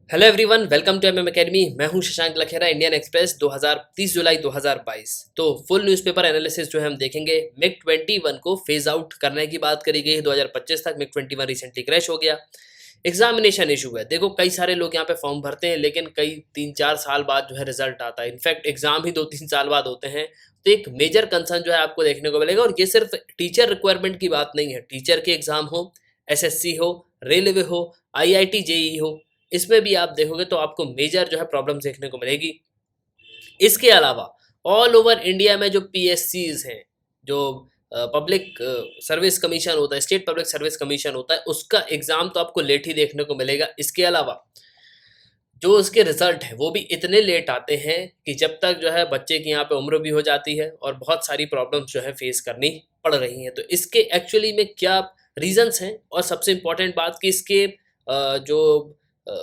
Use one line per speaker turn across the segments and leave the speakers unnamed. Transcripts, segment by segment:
Hello everyone, welcome to MM academy. मैं हूं Shashank Lakhera. Indian Express 30 जुलाई 2022। तो फुल न्यूज़पेपर एनालिसिस जो है हम देखेंगे। मिग 21 को फेज आउट करने की बात करी गई 2025 तक। मिग 21 रिसेंटली क्रैश हो गया। एग्जामिनेशन इशू है। देखो, कई सारे लोग यहाँ पे फॉर्म भरते हैं, लेकिन कई 3-4 साल बाद जो है रिजल्ट आता है। इनफैक्ट एग्जाम ही 2-3 साल बाद होते हैं। तो एक मेजर कंसर्न जो है आपको देखने को मिलेगा। और ये सिर्फ टीचर रिक्वायरमेंट की बात नहीं है। टीचर के एग्जाम हो, एसएससी हो, रेलवे हो, आईआईटी जेई हो, इसमें भी आप देखोगे तो आपको मेजर जो है प्रॉब्लम देखने को मिलेगी। इसके अलावा ऑल ओवर इंडिया में जो पीएससीज हैं, जो पब्लिक सर्विस कमीशन होता है, स्टेट पब्लिक सर्विस कमीशन होता है, उसका एग्जाम तो आपको लेट ही देखने को मिलेगा। इसके अलावा जो उसके रिजल्ट है वो भी इतने लेट आते हैं कि जब तक जो है बच्चे की यहाँ पे उम्र भी हो जाती है और बहुत सारी प्रॉब्लम्स जो है फेस करनी पड़ रही हैं। तो इसके एक्चुअली में क्या रीजंस हैं, और सबसे इम्पोर्टेंट बात कि इसके जो अ,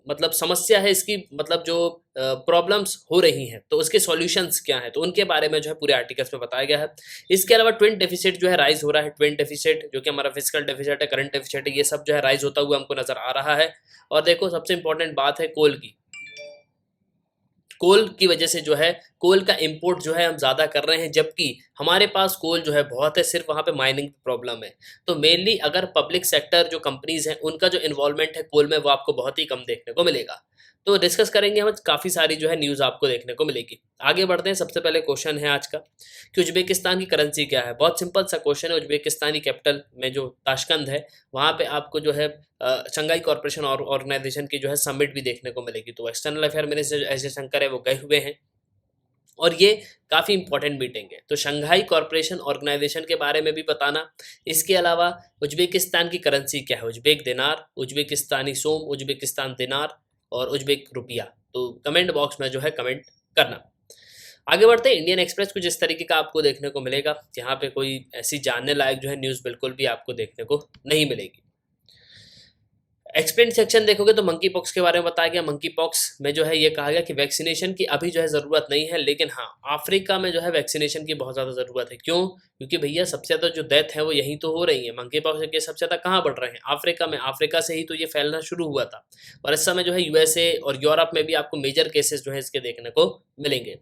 मतलब समस्या है, इसकी मतलब जो प्रॉब्लम्स हो रही हैं, तो उसके सॉल्यूशंस क्या हैं, तो उनके बारे में जो है पूरे आर्टिकल्स में बताया गया है। इसके अलावा ट्विन डेफिसिट जो है राइज हो रहा है। ट्विन डेफिसिट जो कि हमारा फिजिकल डेफिसिट है, करंट डेफिसिट है, ये सब जो है राइज होता हुआ हमको नजर आ रहा है। और देखो, सबसे इंपॉर्टेंट बात है कोल की। कोल की वजह से जो है कोल का इंपोर्ट जो है हम ज़्यादा कर रहे हैं, जबकि हमारे पास कोल जो है बहुत है, सिर्फ वहाँ पे माइनिंग प्रॉब्लम है। तो मेनली अगर पब्लिक सेक्टर जो कंपनीज हैं उनका जो इन्वॉल्वमेंट है कोल में, वो आपको बहुत ही कम देखने को मिलेगा। तो डिस्कस करेंगे हम, काफ़ी सारी जो है न्यूज़ आपको देखने को मिलेगी। आगे बढ़ते हैं। सबसे पहले क्वेश्चन है आज का कि उज्बेकिस्तान की करेंसी क्या है। बहुत सिंपल सा क्वेश्चन है। उज्बेकिस्तानी कैपिटल में जो ताशकंद है, वहाँ पे आपको जो है शंघाई कॉर्पोरेशन और ऑर्गेनाइजेशन की जो है समिट भी देखने को मिलेगी। तो external affair minister S Jaishankar है, वो गए हुए हैं और ये काफ़ी इंपॉर्टेंट मीटिंग है। तो शंघाई कॉर्पोरेशन ऑर्गेनाइजेशन के बारे में भी बताना। इसके अलावा उज्बेकिस्तान की करेंसी क्या है, उज्बेक दिनार, उज्बेकिस्तानी सोम, उज्बेकिस्तान दिनार और उज्बेक रुपया। तो कमेंट बॉक्स में जो है कमेंट करना। आगे बढ़ते हैं। इंडियन एक्सप्रेस कुछ इस तरीके का आपको देखने को मिलेगा। यहाँ पे कोई ऐसी जानने लायक जो है न्यूज़ बिल्कुल भी आपको देखने को नहीं मिलेगी। एक्सप्लेन सेक्शन देखोगे तो मंकी पॉक्स के बारे में बताया गया। मंकी पॉक्स में जो है ये कहा गया कि वैक्सीनेशन की अभी जो है ज़रूरत नहीं है, लेकिन हाँ, अफ्रीका में जो है वैक्सीनेशन की बहुत ज़्यादा ज़रूरत है। क्यों? क्योंकि भैया सबसे ज़्यादा जो डेथ है वो यहीं तो हो रही है। मंकी पॉक्स के केस सबसे ज़्यादा कहाँ बढ़ रहे हैं? अफ्रीका में। अफ्रीका से ही तो ये फैलना शुरू हुआ था, और इस समय जो है यूएसए और यूरोप में भी आपको मेजर केसेस जो है इसके देखने को मिलेंगे।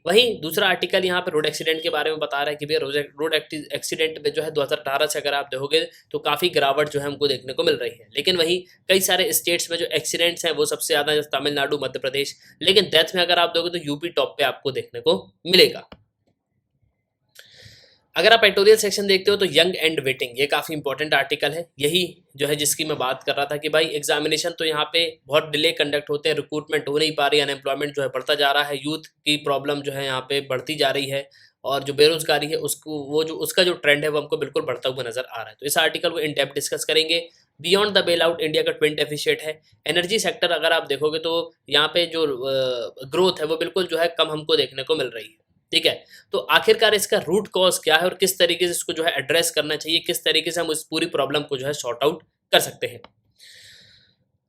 वहीं दूसरा आर्टिकल यहाँ पे रोड एक्सीडेंट के बारे में बता रहा है कि भैया रोड एक्सीडेंट में जो है 2018 से अगर आप देखोगे तो काफ़ी गिरावट जो है हमको देखने को मिल रही है। लेकिन वहीं कई सारे स्टेट्स में जो एक्सीडेंट्स हैं वो सबसे ज़्यादा, जैसे तमिलनाडु, मध्य प्रदेश। लेकिन डेथ में अगर आप दोगे तो यूपी टॉप पे आपको देखने को मिलेगा। अगर आप एडिटोरियल सेक्शन देखते हो तो यंग एंड वेटिंग, ये काफ़ी इंपॉर्टेंट आर्टिकल है। यही जो है जिसकी मैं बात कर रहा था कि भाई एग्जामिनेशन तो यहाँ पे बहुत डिले कंडक्ट होते हैं, रिक्रूटमेंट हो नहीं पा रही, अनएम्प्लॉयमेंट जो है बढ़ता जा रहा है, यूथ की प्रॉब्लम जो है यहाँ पे बढ़ती जा रही है, और जो बेरोजगारी है उसको वो जो उसका जो ट्रेंड है वो हमको बिल्कुल बढ़ता हुआ नजर आ रहा है। तो इस आर्टिकल को इन डेप्थ डिस्कस करेंगे। Beyond the bail out India का ट्विन डेफिशिएट है। एनर्जी सेक्टर अगर आप देखोगे तो यहाँ पे जो ग्रोथ है वो बिल्कुल जो है कम हमको देखने को मिल रही है। ठीक है। तो आखिरकार इसका रूट कॉज क्या है और किस तरीके से इसको जो है एड्रेस करना चाहिए, किस तरीके से हम उस पूरी प्रॉब्लम को जो है सॉर्ट आउट कर सकते हैं।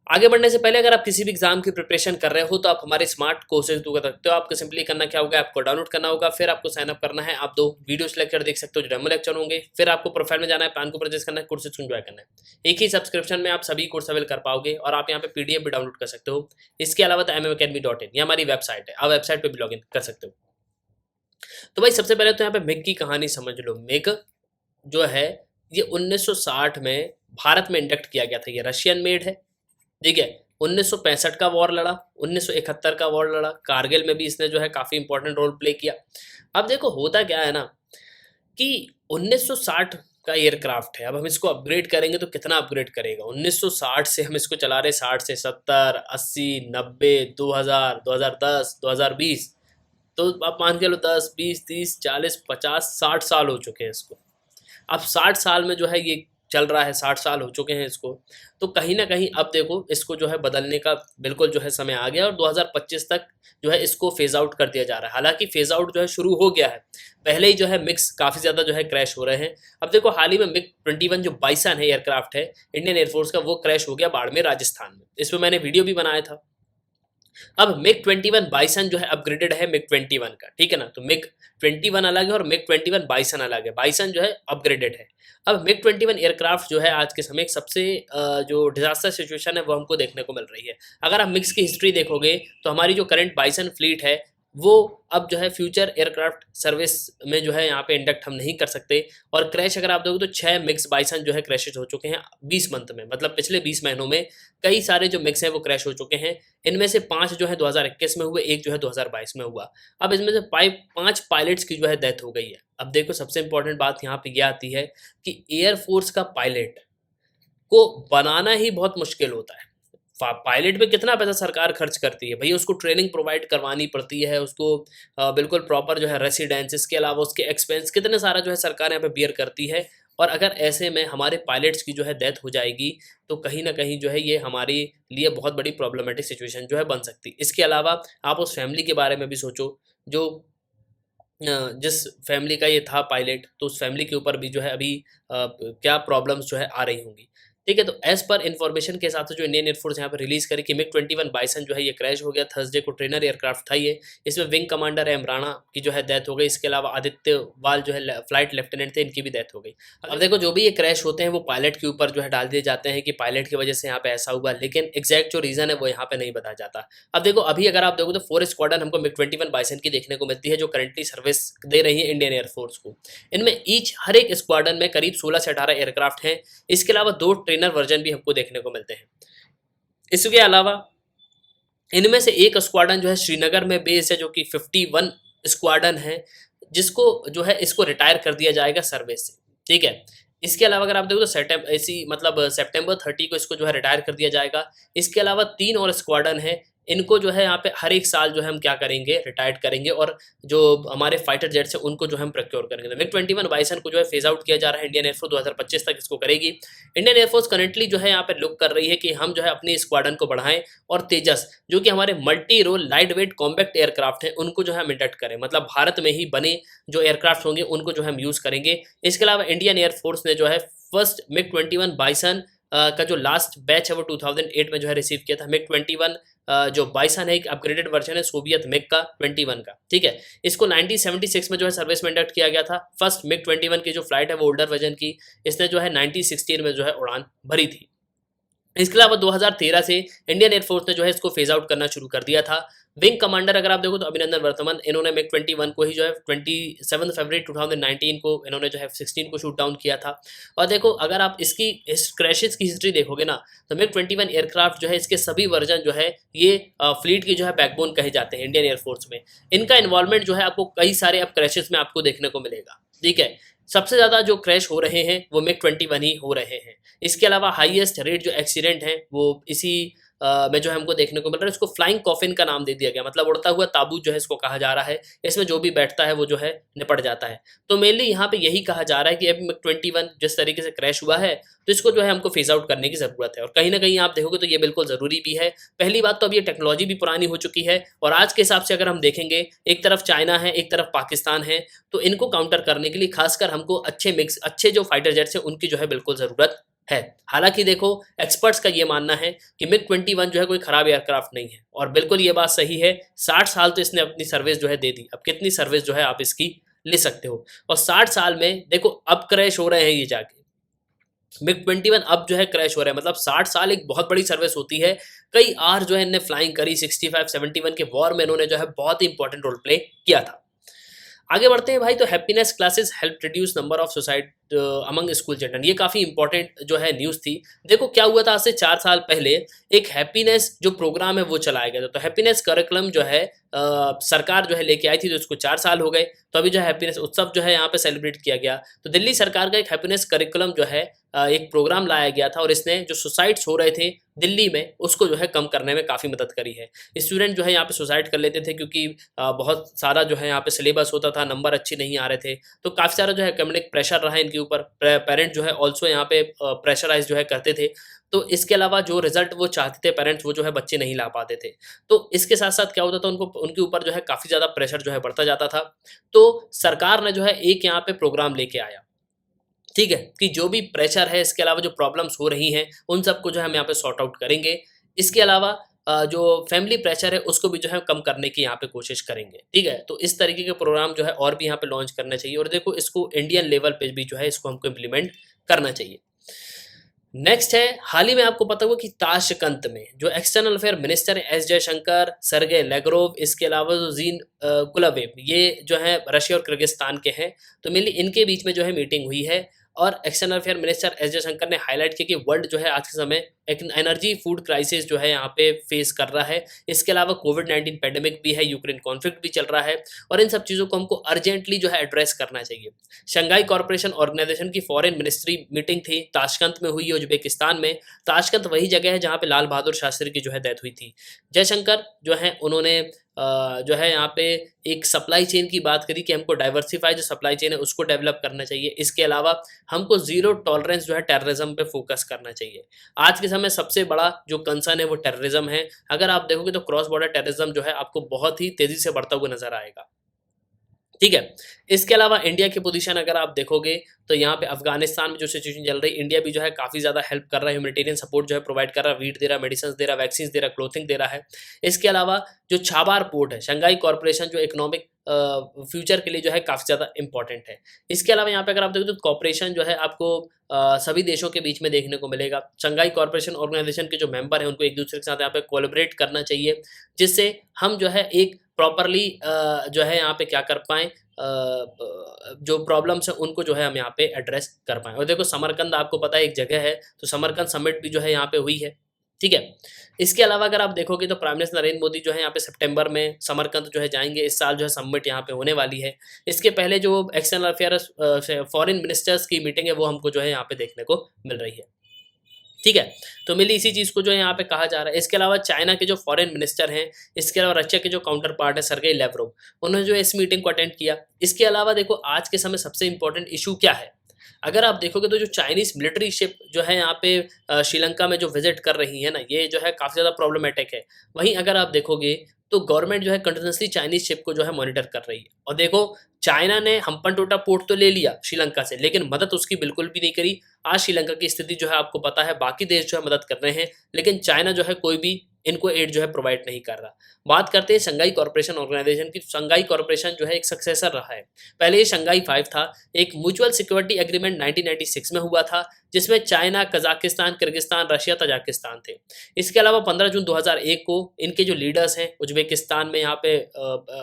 आगे बढ़ने से पहले अगर आप किसी भी एग्जाम की प्रिपरेशन कर रहे हो तो आप हमारे स्मार्ट कोर्सेज कर सकते हो। आपको सिंपली करना क्या होगा, आपको डाउनलोड करना होगा, फिर आपको साइन अप करना है। आप 2 वीडियोस लेक्चर देख सकते हो जो डेमो लेक्चर होंगे। फिर आपको प्रोफाइल में जाना है, पैन को परचेज करना है, कोर्सेज को एंजॉय करना है। एक ही सब्सक्रिप्शन में आप सभी कोर्स अवेल कर पाओगे, और आप यहाँ पे पीडीएफ भी डाउनलोड कर सकते हो। इसके अलावा तो mmacademy.in ये हमारी वेबसाइट है, आप वेबसाइट पर भी लॉग इन कर सकते हो। तो भाई सबसे पहले तो यहाँ पे मिग की कहानी समझ लो। मिग जो है ये 1960 में भारत में इंडक्ट किया गया था। ये रशियन मेड है। ठीक है। 1965 का वॉर लड़ा, 1971 का वॉर लड़ा, कारगिल में भी इसने जो है काफ़ी इंपॉर्टेंट रोल प्ले किया। अब देखो होता क्या है ना कि 1960 का एयरक्राफ्ट है। अब हम इसको अपग्रेड करेंगे तो कितना अपग्रेड करेगा। 1960 से हम इसको चला रहे, 60 से 70, 80, 90, 2000, 2010, 2020। तो आप मान के लो 10, 20, 30, 40, 50, 60 साल हो चुके हैं इसको। अब 60 साल में जो है ये चल रहा है, 60 साल हो चुके हैं इसको। तो कहीं ना कहीं अब देखो इसको जो है बदलने का बिल्कुल जो है समय आ गया, और 2025 तक जो है इसको फेज आउट कर दिया जा रहा है। हालांकि फेज आउट जो है शुरू हो गया है, पहले ही जो है मिक्स काफ़ी ज़्यादा जो है क्रैश हो रहे हैं। अब देखो हाल ही में मिग 21 जो बाइसन है एयरक्राफ्ट है इंडियन एयरफोर्स का, वो क्रैश हो गया बाड़मेर राजस्थान में। इस पर मैंने वीडियो भी बनाया था। अब मिग 21 बाइसन जो है अपग्रेडेड है मिग 21 का, ठीक है ना। तो मिग 21 अलग है और मिग 21 बाइसन अलग है। बाइसन जो है अपग्रेडेड है। अब मिग 21 एयरक्राफ्ट जो है आज के समय एक सबसे जो डिजास्टर सिचुएशन है वो हमको देखने को मिल रही है। अगर आप मिग्स की हिस्ट्री देखोगे तो हमारी जो करंट बाइसन फ्लीट है वो अब जो है फ्यूचर एयरक्राफ्ट सर्विस में जो है यहाँ पे इंडक्ट हम नहीं कर सकते। और क्रैश अगर आप देखोगे तो 6 मिग्स बाइसन जो है क्रैशेज हो चुके हैं 20 मंथ में, मतलब पिछले 20 महीनों में कई सारे जो मिग्स हैं वो क्रैश हो चुके हैं। इनमें से 5 जो है 2021 में हुए, एक जो है 2022 में हुआ। अब इसमें से 5 पायलट्स की जो है डेथ हो गई है। अब देखो सबसे इंपॉर्टेंट बात यहाँ पे यह आती है कि एयरफोर्स का पायलट को बनाना ही बहुत मुश्किल होता है। पायलट पे कितना पैसा सरकार खर्च करती है भैया, उसको ट्रेनिंग प्रोवाइड करवानी पड़ती है, उसको बिल्कुल प्रॉपर जो है रेसिडेंस, इसके अलावा उसके एक्सपेंस कितने सारा जो है सरकार यहाँ पे बियर करती है। और अगर ऐसे में हमारे पायलट्स की जो है डेथ हो जाएगी तो कहीं ना कहीं जो है ये हमारे लिए बहुत बड़ी प्रॉब्लमेटिक सिचुएशन जो है बन सकती है। इसके अलावा आप उस फैमिली के बारे में भी सोचो जो जिस फैमिली का ये था पायलट, तो उस फैमिली के ऊपर भी जो है अभी क्या प्रॉब्लम्स जो है आ रही होंगी। ठीक है, तो एज पर इन्फॉर्मेशन के हिसाब से जो इंडियन एयरफोर्स यहाँ पर रिलीज करी कि मिग 21 बाइसन जो है ये क्रैश हो गया थर्सडे को। ट्रेनर एयरक्राफ्ट था ये। इसमें विंग कमांडर एम राणा की जो है डेथ हो गई। इसके अलावा आदित्य वाल जो है फ्लाइट लेफ्टिनेंट थे, इनकी भी डेथ हो गई। अब देखो जो भी ये क्रैश होते हैं वो पायलट के ऊपर जो है डाल दिए जाते हैं कि पायलट की वजह से यहाँ पे ऐसा हुआ, लेकिन एग्जैक्ट जो रीजन है वो यहाँ पे नहीं बताया जाता। अब देखो अभी अगर आप देखो तो 4 स्क्वाड्रन हमको मिग 21 बाइसन की देखने को मिलती है जो करंटली सर्विस दे रही है इंडियन एयरफोर्स को। इनमें हर एक स्क्वाड्रन में करीब 16 से 18 एयरक्राफ्ट हैं। इसके अलावा 2 ट्रेनर वर्जन भी हमको देखने को मिलते हैं। इसके अलावा इनमें से एक स्क्वाड्रन जो है श्रीनगर में बेस है जो कि 51 स्क्वाड्रन है, जिसको जो है इसको रिटायर कर दिया जाएगा सर्विस से। ठीक है, इसके अलावा अगर आप देखो तो सितंबर 30 को इसको जो है रिटायर कर दिया जाएगा। इसके अलावा 3 और स्क्वाड्रन है, इनको जो है यहाँ पे हर एक साल जो है हम क्या करेंगे, रिटायर्ड करेंगे और जो हमारे फाइटर जेट्स हैं उनको जो हम प्रोक्योर करेंगे। तो मिग 21 बाइसन को जो है फेज आउट किया जा रहा है। इंडियन एयरफोर्स 2025 तक इसको करेगी। इंडियन एयरफोर्स करंटली जो है यहाँ पे लुक कर रही है कि हम जो है अपनी स्क्वाड्रन को बढ़ाएं और तेजस जो कि हमारे multi role light weight compact aircraft हैं उनको जो है हम इंडक्ट करें, मतलब भारत में ही बने जो एयरक्राफ्ट होंगे उनको जो है हम यूज़ करेंगे। इसके अलावा इंडियन एयरफोर्स ने जो है फर्स्ट मिग 21 बाइसन का जो लास्ट बैच है वो 2008 में जो है रिसीव किया था। मिग 21 जो बाइसन है एक अपग्रेडेड वर्जन है सोवियत मिग का 21 का। ठीक है, इसको 1976 में जो है सर्विस में इंडक्ट किया गया था। फर्स्ट मिग 21 की जो फ्लाइट है वो ओल्डर वर्जन की, इसने जो है 1916 में जो है उड़ान भरी थी। इसके अलावा 2013 से इंडियन एयरफोर्स ने जो है इसको फेज आउट करना शुरू कर दिया था। विंग कमांडर अगर आप देखो तो अभिनंदन वर्तमान, इन्होंने मिग 21 को ही जो है 27 फरवरी 2019 को इन्होंने जो है 16 को शूट डाउन किया था। और देखो अगर आप इसकी क्रैशेस की हिस्ट्री देखोगे ना तो मिग 21 एयरक्राफ्ट जो है इसके सभी वर्जन जो है ये फ्लीट की जो है बैकबोन कहे जाते हैं इंडियन एयरफोर्स में। इनका इन्वॉल्वमेंट जो है आपको कई सारे अब क्रैशेस में आपको देखने को मिलेगा। ठीक है, सबसे ज़्यादा जो क्रैश हो रहे हैं वो मिग 21 ही हो रहे हैं। इसके अलावा हाईएस्ट रेट जो एक्सीडेंट हैं वो इसी में जो है हमको देखने को मिल रहा है। इसको फ्लाइंग कॉफिन का नाम दे दिया गया, मतलब उड़ता हुआ ताबूत जो है इसको कहा जा रहा है। इसमें जो भी बैठता है वो जो है निपट जाता है। तो मेनली यहाँ पे यही कहा जा रहा है कि अब मिग 21 जिस तरीके से क्रैश हुआ है तो इसको जो है हमको फेज आउट करने की ज़रूरत है। और कहीं ना कहीं आप देखोगे तो ये बिल्कुल ज़रूरी भी है। पहली बात तो अब ये टेक्नोलॉजी भी पुरानी हो चुकी है और आज के हिसाब से अगर हम देखेंगे एक तरफ चाइना है एक तरफ पाकिस्तान है, तो इनको काउंटर करने के लिए खासकर हमको अच्छे जो फाइटर जेट्स हैं उनकी जो है बिल्कुल ज़रूरत है। हालांकि देखो एक्सपर्ट्स का ये मानना है कि मिग 21 जो है कोई खराब एयरक्राफ्ट नहीं है और बिल्कुल ये बात सही है। 60 साल तो इसने अपनी सर्विस जो है दे दी, अब कितनी सर्विस जो है आप इसकी ले सकते हो। और 60 साल में देखो अब क्रैश हो रहे हैं ये जाके मिग 21 अब जो है क्रैश हो रहा है, मतलब 60 साल एक बहुत बड़ी सर्विस होती है। कई आर जो है इन्हें फ्लाइंग करी, 65-71 के वॉर में इन्होंने जो है बहुत ही इंपॉर्टेंट रोल प्ले किया था। आगे बढ़ते हैं भाई, तो happiness classes help reduce number of suicide among school children, ये काफ़ी इंपॉर्टेंट जो है न्यूज़ थी। देखो क्या हुआ था, आज से 4 साल पहले एक हैप्पीनेस जो प्रोग्राम है वो चलाया गया था। तो हैप्पीनेस करिकुलम जो है सरकार जो है लेके आई थी, तो इसको 4 साल हो गए। तो अभी जो हैप्पीनेस उत्सव जो है यहाँ पे सेलिब्रेट किया गया। तो दिल्ली सरकार का एक हैप्पीनेस करिकुलम जो है एक प्रोग्राम लाया गया था और इसने जो सुसाइड्स हो रहे थे दिल्ली में उसको जो है कम करने में काफ़ी मदद करी है। स्टूडेंट जो है यहाँ पे सुसाइड कर लेते थे क्योंकि बहुत सारा जो है यहाँ पे सिलेबस होता था, नंबर अच्छे नहीं आ रहे थे, तो काफ़ी सारा जो है एकेडमिक प्रेशर रहा इनके ऊपर। पेरेंट जो है ऑल्सो यहाँ पे प्रेशराइज जो है करते थे। तो इसके अलावा जो रिजल्ट वो चाहते थे पेरेंट्स वो जो है बच्चे नहीं ला पाते थे। तो इसके साथ साथ क्या होता था, उनके ऊपर जो है काफ़ी ज़्यादा प्रेशर जो है बढ़ता जाता था। तो सरकार ने जो है एक यहाँ पे प्रोग्राम लेके आया, ठीक है, कि जो भी प्रेशर है इसके अलावा जो प्रॉब्लम्स हो रही हैं उन सबको जो है हम यहाँ पे सॉर्ट आउट करेंगे। इसके अलावा जो फैमिली प्रेशर है उसको भी जो है कम करने की यहाँ पे कोशिश करेंगे। ठीक है, तो इस तरीके के प्रोग्राम जो है और भी यहाँ पे लॉन्च करना चाहिए और देखो इसको इंडियन लेवल पे भी जो है इसको हमको इम्प्लीमेंट करना चाहिए। नेक्स्ट है, हाल ही में आपको पता होगा कि ताशकंद में जो एक्सटर्नल अफेयर मिनिस्टर है एस जयशंकर, सर्गे लेग्रोव, इसके अलावा जो जीन कुलावेव, ये जो है रशिया और किर्गिस्तान के हैं, तो मेनली इनके बीच में जो है मीटिंग हुई है और external affair minister S Jaishankar ने हाईलाइट किया कि वर्ल्ड जो है आज के समय एक एनर्जी फूड क्राइसिस जो है यहाँ पे फेस कर रहा है। इसके अलावा कोविड-19 पैंडेमिक भी है, यूक्रेन कॉन्फ्लिक्ट भी चल रहा है और इन सब चीज़ों को हमको अर्जेंटली जो है एड्रेस करना चाहिए। शंघाई कॉर्पोरेशन ऑर्गेनाइजेशन की फॉरेन मिनिस्ट्री मीटिंग थी, ताशकंद में हुई है उज्बेकिस्तान में। ताशकंद वही जगह है जहाँ पे लाल बहादुर शास्त्री की जो है डेथ हुई थी। जयशंकर जो है उन्होंने जो है यहाँ पे एक सप्लाई चेन की बात करी कि हमको डाइवर्सिफाई जो सप्लाई चेन है उसको डेवलप करना चाहिए। इसके अलावा हमको ज़ीरो टॉलरेंस जो है टेररिज्म पे फोकस करना चाहिए। आज के समय सबसे बड़ा जो कंसर्न है वो टेररिज्म है। अगर आप देखोगे तो क्रॉस बॉर्डर टेररिज्म जो है आपको बहुत ही तेज़ी से बढ़ता हुआ नजर आएगा। ठीक है, इसके अलावा इंडिया की पोजीशन अगर आप देखोगे तो यहाँ पे अफगानिस्तान में जो सिचुएशन चल रही है, इंडिया भी जो है काफ़ी ज़्यादा हेल्प कर रहा है, ह्यूमैनिटेरियन सपोर्ट जो है प्रोवाइड कर रहा है, वीट दे रहा है, मेडिसिन दे रहा है, वैक्सीन दे रहा है, क्लोथिंग दे रहा है। इसके अलावा जो छाबार पोर्ट है, शंघाई कॉर्पोरेशन जो इकोनॉमिक फ्यूचर के लिए जो है काफ़ी ज़्यादा इंपॉर्टेंट है। इसके अलावा यहाँ पे अगर आप देखो तो कॉपरेशन जो है आपको सभी देशों के बीच में देखने को मिलेगा। शंघाई कॉर्पोरेशन ऑर्गेनाइजेशन के जो मेंबर हैं उनको एक दूसरे के साथ यहाँ पे कोलैबोरेट करना चाहिए, जिससे हम जो है एक प्रॉपरली जो है यहाँ पे क्या कर पाएँ, जो प्रॉब्लम्स हैं उनको जो है हम यहाँ पे एड्रेस कर पाएँ। और देखो समरकंद आपको पता है एक जगह है, तो समरकंद समिट भी जो है यहाँ पे हुई है। ठीक है, इसके अलावा अगर आप देखोगे तो प्राइम मिनिस्टर नरेंद्र मोदी जो है यहाँ पे सितंबर में समरकंद जो है जाएंगे। इस साल जो है समिट यहाँ पे होने वाली है। इसके पहले जो एक्सटर्नल अफेयर्स फॉरेन मिनिस्टर्स की मीटिंग है वो हमको जो है यहाँ पे देखने को मिल रही है। ठीक है, तो मेनली इसी चीज़ को जो है यहाँ पे कहा जा रहा है। इसके अलावा चाइना के जो फॉरेन मिनिस्टर हैं, इसके अलावा रशिया के जो काउंटर पार्ट है सर्गेई लेवरोव, उन्होंने जो है इस मीटिंग को अटेंड किया। इसके अलावा देखो आज के समय सबसे इंपॉर्टेंट इशू क्या है, अगर आप देखोगे तो जो चाइनीज मिलिट्री शिप जो है यहाँ पे श्रीलंका में जो विजिट कर रही है ना, ये जो है काफ़ी ज़्यादा प्रॉब्लमेटिक है। वहीं अगर आप देखोगे तो गवर्नमेंट जो है कंटिन्यूसली चाइनीज शिप को जो है मॉनिटर कर रही है। और देखो चाइना ने हम्पनटोटा पोर्ट तो ले लिया श्रीलंका से, लेकिन मदद उसकी बिल्कुल भी नहीं करी। आज श्रीलंका की स्थिति जो है आपको पता है, बाकी देश जो है मदद कर रहे हैं, लेकिन चाइना जो है कोई भी इनको एड जो है प्रोवाइड नहीं कर रहा। बात करते हैं शंघाई कॉर्पोरेशन ऑर्गेनाइजेशन की। शंघाई कॉर्पोरेशन जो है एक सक्सेसर रहा है। पहले ये शंघाई 5 था, एक म्यूचुअल सिक्योरिटी एग्रीमेंट 1996 में हुआ था, जिसमें China, Kazakhstan, Kyrgyzstan, Russia, Tajikistan थे। इसके अलावा 15 जून 2001 को इनके जो लीडर्स हैं उज्बेकिस्तान में यहाँ पे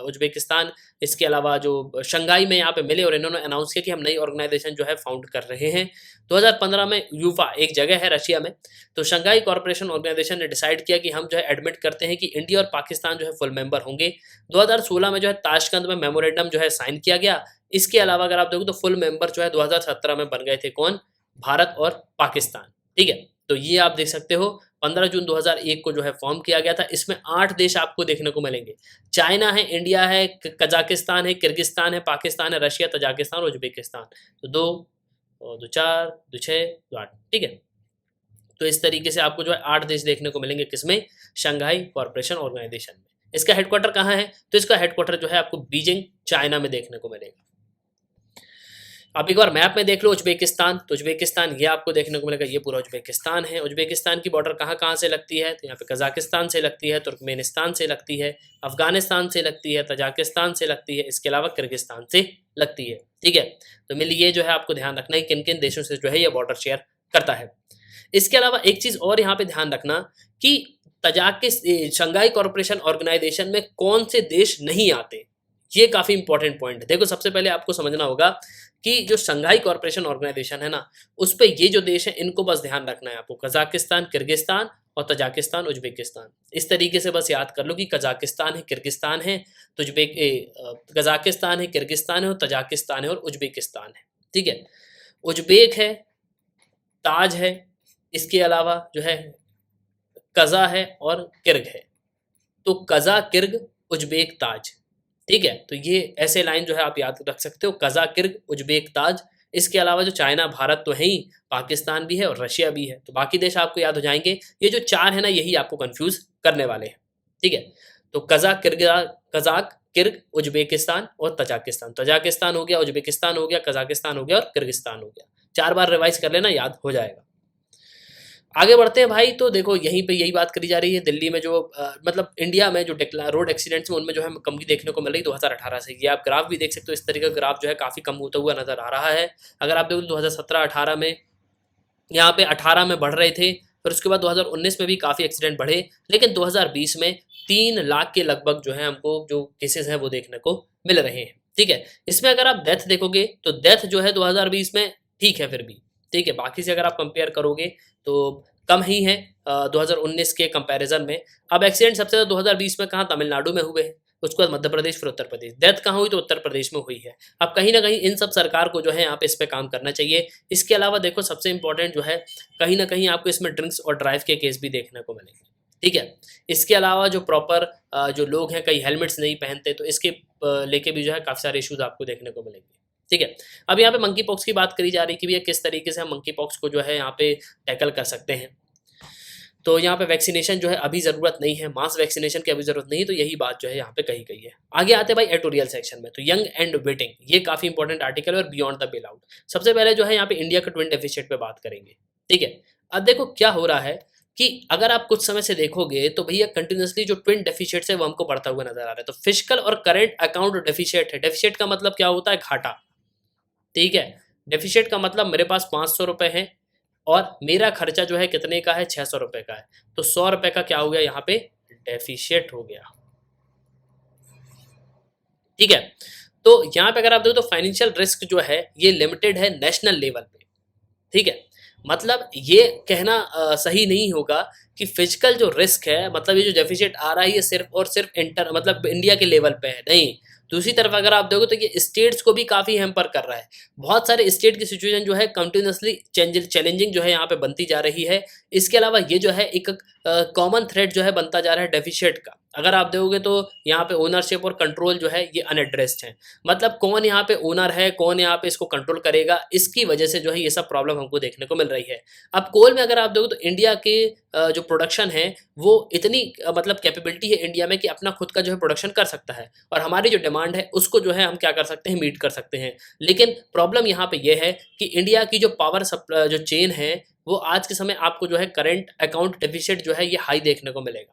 उज्बेकिस्तान, इसके अलावा जो शंघाई में यहाँ पे मिले और इन्होंने अनाउंस किया कि हम नई ऑर्गेनाइजेशन जो है फाउंड कर रहे हैं। 2015 में यूफा एक जगह है रशिया में, तो शंघाई कॉर्पोरेशन ऑर्गेनाइजेशन ने डिसाइड किया कि हम जो है एडमिट करते हैं कि इंडिया और पाकिस्तान जो है फुल मेंबर होंगे। 2016 में जो है ताशकंद में मेमोरेंडम जो है साइन किया गया। इसके अलावा अगर आप देखो तो फुल मेंबर जो है 2017 में बन गए थे कौन, भारत और पाकिस्तान। ठीक है, तो ये आप देख सकते हो 15 जून 2001 को जो है फॉर्म किया गया था। इसमें 8 देश आपको देखने को मिलेंगे। चाइना है, इंडिया है, कजाकिस्तान है, किर्गिस्तान है, पाकिस्तान है, रशिया, तजाकिस्तान, उज्बेकिस्तान। तो 2 और 2 4 2 6 2 8। ठीक है, तो इस तरीके से आपको जो है 8 देश देखने को मिलेंगे किसमें, शंघाई कॉर्पोरेशन ऑर्गेनाइजेशन में। इसका हेडक्वार्टर कहाँ है, तो इसका हेडक्वार्टर जो है आपको बीजिंग चाइना में देखने को मिलेगा। आप एक बार मैप में देख लो उज्बेकिस्तान, तो उज्बेकिस्तान ये आपको देखने को मिलेगा, ये पूरा उज्बेकिस्तान है। उज्बेकिस्तान की बॉर्डर कहाँ कहाँ से लगती है, तो यहाँ पे कजाकिस्तान से लगती है, तुर्कमेनिस्तान से लगती है, अफगानिस्तान से लगती है, तजाकिस्तान से लगती है, इसके अलावा किर्गिस्तान से लगती है। ठीक है, तो मिली ये जो है आपको ध्यान रखना है किन किन देशों से जो है ये बॉर्डर शेयर करता है। इसके अलावा एक चीज़ और यहाँ पे ध्यान रखना कि शंघाई कॉर्पोरेशन ऑर्गेनाइजेशन में कौन से देश नहीं आते, ये काफ़ी इंपॉर्टेंट पॉइंट है। देखो सबसे पहले आपको समझना होगा कि जो शंघाई कॉर्पोरेशन ऑर्गेनाइजेशन है ना, उस पे ये जो देश है इनको बस ध्यान रखना है आपको, कजाकिस्तान, किर्गिस्तान और तजाकिस्तान, उज्बेकिस्तान। इस तरीके से बस याद कर लो कि कजाकिस्तान है, किर्गिस्तान है, कजाकिस्तान है, किर्गिस्तान है और तजाकिस्तान है और उज्बेकिस्तान है। ठीक है, उज्बेक है, ताज है, इसके अलावा जो है कज़ा है और किर्ग है। तो कज़ा, किर्ग, उज्बेक, ताज। ठीक है, तो ये ऐसे लाइन जो है आप याद रख सकते हो, कज़ा, किर्ग, उज्बेक, ताज। इसके अलावा जो चाइना, भारत तो है ही, पाकिस्तान भी है और रशिया भी है, तो बाकी देश आपको याद हो जाएंगे। ये जो 4 है ना, यही आपको कंफ्यूज करने वाले हैं। ठीक है, तो कज़ाक, किर्ग, उज्बेकिस्तान और तजाकिस्तान। तजाकिस्तान हो गया, उज्बेकिस्तान हो गया, कजाकिस्तान हो गया और किर्गिस्तान हो गया। 4 बार रिवाइज कर लेना, याद हो जाएगा। आगे बढ़ते हैं भाई। तो देखो यहीं पे यही बात करी जा रही है, दिल्ली में जो मतलब इंडिया में जो रोड एक्सीडेंट्स में उनमें जो है कमी देखने को मिल रही 2018 से। ये आप ग्राफ भी देख सकते हो, इस तरीके का ग्राफ जो है काफ़ी कम होता हुआ नजर आ रहा है। अगर आप देखो 2017-18 में यहाँ पे 18 में बढ़ रहे थे, फिर उसके बाद 2019 में भी काफ़ी एक्सीडेंट बढ़े, लेकिन 2020 में 3 लाख के लगभग जो है हमको जो केसेस हैं वो देखने को मिल रहे हैं। ठीक है, इसमें अगर आप डेथ देखोगे तो डेथ जो है 2020 में ठीक है फिर भी, ठीक है, बाकी से अगर आप कंपेयर करोगे तो कम ही है 2019 के कंपैरिजन में। अब एक्सीडेंट सबसे ज़्यादा 2020 में कहाँ, तमिलनाडु में हुए हैं, उसके बाद मध्य प्रदेश, फिर उत्तर प्रदेश। डेथ कहाँ हुई, तो उत्तर प्रदेश में हुई है। अब कहीं ना कहीं इन सब सरकार को जो है यहाँ पे इस पे काम करना चाहिए। इसके अलावा देखो सबसे इंपॉर्टेंट जो है, कहीं ना कहीं आपको इसमें ड्रिंक्स और ड्राइव के केस भी देखने को मिलेंगे। ठीक है, इसके अलावा जो प्रॉपर जो लोग हैं कई हेलमेट्स नहीं पहनते, तो इसके लेके भी जो है काफ़ी सारे इशूज़ आपको देखने को मिलेंगे। ठीक है, अब यहाँ पे मंकी पॉक्स की बात करी जा रही है कि भैया किस तरीके से हम मंकी पॉक्स को जो है यहाँ पे टैकल कर सकते हैं। तो यहाँ पे वैक्सीनेशन जो है अभी ज़रूरत नहीं है, मास वैक्सीनेशन की अभी ज़रूरत नहीं है, तो यही बात जो है यहाँ पे कही गई है। आगे आते हैं भाई एडिटोरियल सेक्शन में। तो यंग एंड वेटिंग, ये काफ़ी इंपॉर्टेंट आर्टिकल है, और बियॉन्ड द बेल आउट। सबसे पहले जो है यहाँ पे इंडिया का ट्विन डेफिसिट पे बात करेंगे। ठीक है, अब देखो क्या हो रहा है कि अगर आप कुछ समय से देखोगे तो भैया कंटिन्यूसली जो ट्विन डेफिसिट है वो हमको बढ़ता हुआ नजर आ रहा है। तो फिजिकल और करंट अकाउंट डेफिसिट है। डेफिसिट का मतलब क्या होता है, घाटा। ठीक है, डेफिसिट का मतलब मेरे पास 500 रुपए है और मेरा खर्चा जो है कितने का है, 600 रुपए का है। तो 100 रुपए का क्या हो गया यहाँ पे, डेफिशिएट हो गया। ठीक है, तो यहाँ पे अगर आप देखो तो फाइनेंशियल रिस्क जो है ये लिमिटेड है नेशनल लेवल पे। ठीक है, मतलब ये कहना सही नहीं होगा कि फिजिकल जो रिस्क है, मतलब ये जो डेफिसिट आ रहा है ये सिर्फ और सिर्फ इंटर मतलब इंडिया के लेवल पे है, नहीं। दूसरी तरफ अगर आप देखो तो ये स्टेट्स को भी काफ़ी हैम्पर कर रहा है। बहुत सारे स्टेट की सिचुएशन जो है कंटिन्यूसली चैलेंजिंग जो है यहाँ पे बनती जा रही है। इसके अलावा ये जो है एक कॉमन थ्रेड जो है बनता जा रहा है डेफिसिट का। अगर आप देखोगे तो यहाँ पे ओनरशिप और कंट्रोल जो है ये अनएड्रेस्ड है। मतलब कौन यहाँ पे ओनर है, कौन यहाँ पे इसको कंट्रोल करेगा, इसकी वजह से जो है ये सब प्रॉब्लम हमको देखने को मिल रही है। अब कोल में अगर आप देखो तो इंडिया के जो प्रोडक्शन है वो इतनी मतलब कैपेबिलिटी है इंडिया में कि अपना खुद का जो है प्रोडक्शन कर सकता है, और हमारी जो डिमांड है उसको जो है हम क्या कर सकते हैं, मीट कर सकते हैं। लेकिन प्रॉब्लम यहाँ पे ये है कि इंडिया की जो पावर जो चेन है वो आज के समय आपको जो है करंट अकाउंट डेफिसिट जो है ये हाई देखने को मिलेगा।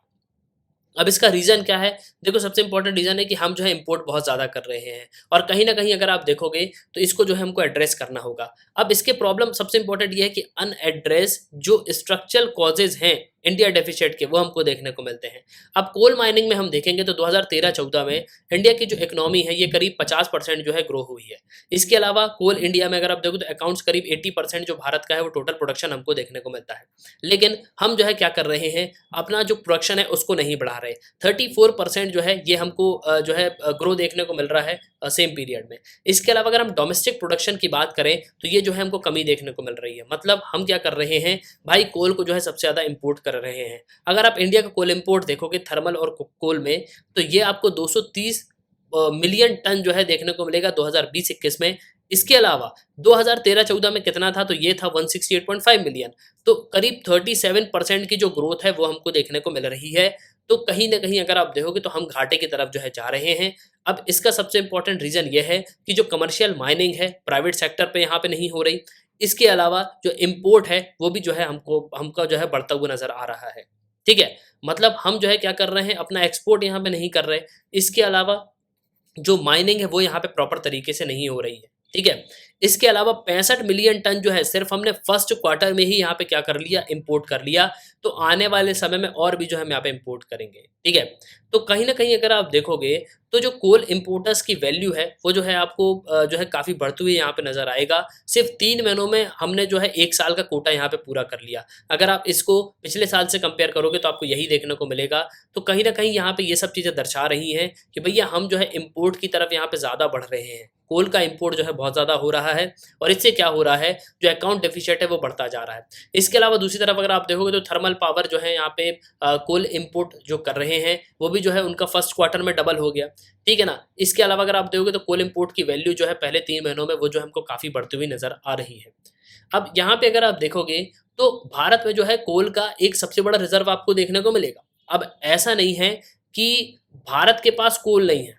अब इसका रीज़न क्या है, देखो सबसे इंपॉर्टेंट रीज़न है कि हम जो है इंपोर्ट बहुत ज़्यादा कर रहे हैं, और कहीं ना कहीं अगर आप देखोगे तो इसको जो है हमको एड्रेस करना होगा। अब इसके प्रॉब्लम सबसे इंपॉर्टेंट ये है कि अनएड्रेस जो स्ट्रक्चरल कॉजेज हैं इंडिया डेफिसिट के वो हमको देखने को मिलते हैं। अब कोल माइनिंग में हम देखेंगे तो 2013-14 में इंडिया की जो इकोनॉमी है ये करीब 50% जो है ग्रो हुई है। इसके अलावा कोल इंडिया में अगर आप देखो तो अकाउंट्स करीब 80% जो भारत का है वो टोटल प्रोडक्शन हमको देखने को मिलता है। लेकिन हम जो है क्या कर रहे हैं, अपना जो प्रोडक्शन है उसको नहीं बढ़ा रहे। 34% जो है ये हमको जो है ग्रो देखने को मिल रहा है सेम पीरियड में। इसके अलावा अगर हम डोमेस्टिक प्रोडक्शन की बात करें तो ये जो है हमको कमी देखने को मिल रही है। मतलब हम क्या कर रहे हैं भाई, कोल को जो है सबसे ज़्यादा इंपोर्ट कर रहे हैं। अगर आप इंडिया का कोल इंपोर्ट देखोगे थर्मल और कोल में, तो ये आपको 230 मिलियन टन जो है देखने को मिलेगा 2020-21 में। इसके अलावा 2013-14 में कितना था, तो ये था 168.5 मिलियन। तो करीब 37% की जो ग्रोथ है वो हमको देखने को मिल रही है। तो कहीं ना कहीं अगर आप देखोगे तो हम घाटे की तरफ जो है जा रहे हैं। अब इसका सबसे इंपॉर्टेंट रीज़न ये है कि जो कमर्शियल माइनिंग है प्राइवेट सेक्टर पे यहाँ पे नहीं हो रही। इसके अलावा जो इम्पोर्ट है वो भी जो है हमका जो है बढ़ता हुआ नज़र आ रहा है। ठीक है, मतलब हम जो है क्या कर रहे हैं, अपना एक्सपोर्ट यहाँ पे नहीं कर रहे। इसके अलावा जो माइनिंग है वो यहाँ पे प्रॉपर तरीके से नहीं हो रही है। ठीक है, इसके अलावा 65 मिलियन टन जो है सिर्फ हमने फर्स्ट क्वार्टर में ही यहाँ पे क्या कर लिया, इंपोर्ट कर लिया। तो आने वाले समय में और भी जो है हम यहाँ पे इंपोर्ट करेंगे। ठीक है, तो कहीं ना कहीं अगर आप देखोगे तो जो कोल इंपोर्टर्स की वैल्यू है वो जो है आपको जो है काफ़ी बढ़ती हुई यहाँ पे नज़र आएगा। सिर्फ 3 महीनों में हमने जो है 1 साल का कोटा यहाँ पे पूरा कर लिया। अगर आप इसको पिछले साल से कंपेयर करोगे तो आपको यही देखने को मिलेगा। तो कहीं ना कहीं यहाँ पे ये सब चीज़ें दर्शा रही हैं कि भैया हम जो है इम्पोर्ट की तरफ यहाँ पे ज़्यादा बढ़ रहे हैं। कोल का इंपोर्ट जो है बहुत ज़्यादा हो रहा है, और इससे क्या हो रहा है, जो अकाउंट डेफिसिट है वो बढ़ता जा रहा है। इसके अलावा दूसरी तरफ अगर आप देखोगे तो थर्मल पावर जो है यहाँ पे कोल इंपोर्ट जो कर रहे हैं वो भी जो है उनका फर्स्ट क्वार्टर में डबल हो गया। ठीक है ना। इसके अलावा अगर आप देखोगे तो कोल इंपोर्ट की वैल्यू जो है पहले 3 महीनों में वो जो हमको काफ़ी बढ़ती हुई नज़र आ रही है। अब यहाँ पे अगर आप देखोगे तो भारत में जो है कोल का एक सबसे बड़ा रिजर्व आपको देखने को मिलेगा। अब ऐसा नहीं है कि भारत के पास कोल नहीं है,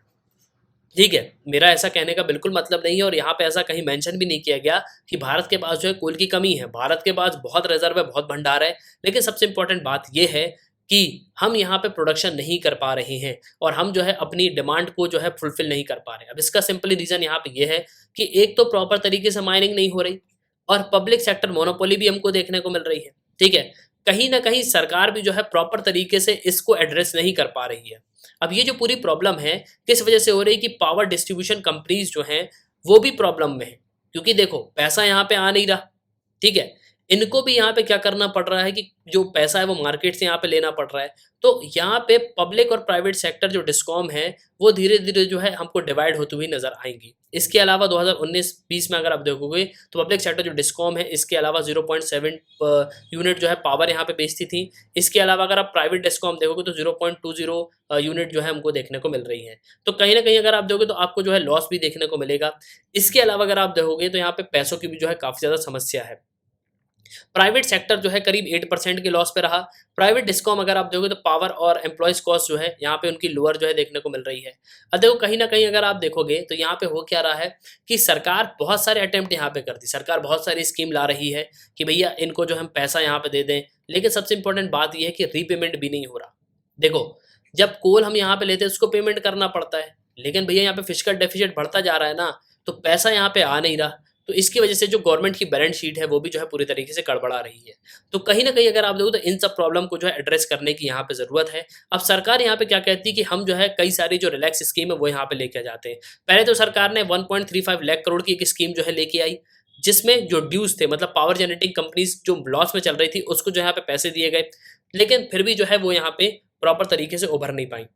ठीक है, मेरा ऐसा कहने का बिल्कुल मतलब नहीं है और यहाँ पे ऐसा कहीं मेंशन भी नहीं किया गया कि भारत के पास जो है कोल की कमी है। भारत के पास बहुत रिज़र्व है, बहुत भंडार है, लेकिन सबसे इम्पोर्टेंट बात ये है कि हम यहाँ पे प्रोडक्शन नहीं कर पा रहे हैं और हम जो है अपनी डिमांड को जो है फुलफ़िल नहीं कर पा रहे हैं। अब इसका सिंपली रीज़न यहाँ पे ये है कि एक तो प्रॉपर तरीके से माइनिंग नहीं हो रही और पब्लिक सेक्टर मोनोपोली भी हमको देखने को मिल रही है, ठीक है? कहीं न कहीं सरकार भी जो है प्रॉपर तरीके से इसको एड्रेस नहीं कर पा रही है। अब ये जो पूरी प्रॉब्लम है, किस वजह से हो रही है कि पावर डिस्ट्रीब्यूशन कंपनीज़ जो हैं, वो भी प्रॉब्लम में हैं। क्योंकि देखो, पैसा यहाँ पे आ नहीं रहा, ठीक है? इनको भी यहाँ पे क्या करना पड़ रहा है कि जो पैसा है वो मार्केट से यहाँ पे लेना पड़ रहा है। तो यहाँ पे पब्लिक और प्राइवेट सेक्टर जो डिस्कॉम है, वो धीरे-धीरे जो है हमको डिवाइड होती हुई नज़र आएँगी। इसके अलावा 2019-20 में अगर आप देखोगे तो पब्लिक सेक्टर जो डिस्कॉम है, इसके अलावा 0.7 यूनिट जो है पावर यहाँ पे बेचती थी। इसके अलावा अगर आप प्राइवेट डिस्कॉम देखोगे तो 0.20 यूनिट जो है हमको देखने को मिल रही है। तो कहीं न कहीं अगर आप देखोगे तो आपको जो है लॉस भी देखने को मिलेगा। इसके अलावा अगर आप देखोगे तो यहाँ पे पैसों की भी जो है काफ़ी ज़्यादा समस्या है। प्राइवेट सेक्टर जो है करीब 8% के लॉस पे रहा। प्राइवेट डिस्कॉम अगर आप देखोगे तो पावर और एम्प्लॉइज़ कॉस्ट जो है यहाँ पे उनकी लोअर जो है देखने को मिल रही है। अब देखो कहीं न कहीं अगर आप देखोगे तो यहाँ पे हो क्या रहा है कि सरकार बहुत सारे अटेम्प्ट यहाँ पे करती है। सरकार बहुत सारी स्कीम ला रही है कि भैया इनको जो हम पैसा यहाँ पे दे दें। लेकिन सबसे इम्पोर्टेंट बात ये है कि रीपेमेंट भी नहीं हो रहा। देखो, जब कोल हम यहाँ पे लेते हैं उसको पेमेंट करना पड़ता है। लेकिन भैया यहाँ पे फिस्कल डेफिसिट बढ़ता जा रहा है ना, तो पैसा यहाँ पे आ नहीं रहा। तो इसकी वजह से जो गवर्नमेंट की बैलेंस शीट है वो भी जो है पूरी तरीके से गड़बड़ा रही है। तो कहीं न कहीं अगर आप देखो तो इन सब प्रॉब्लम को जो है एड्रेस करने की यहाँ पे ज़रूरत है। अब सरकार यहाँ पे क्या कहती है कि हम जो है कई सारी जो रिलैक्स स्कीम है वो यहाँ पे लेके जाते हैं। पहले तो सरकार ने 1.35 लाख करोड़ की एक स्कीम जो है लेके आई, जिसमें जो ड्यूज़ थे मतलब पावर जनरेटिंग कंपनीज़ जो लॉस में चल रही थी उसको जो यहाँ पे पैसे दिए गए। लेकिन फिर भी जो है वो यहाँ पे प्रॉपर तरीके से उभर नहीं पाई।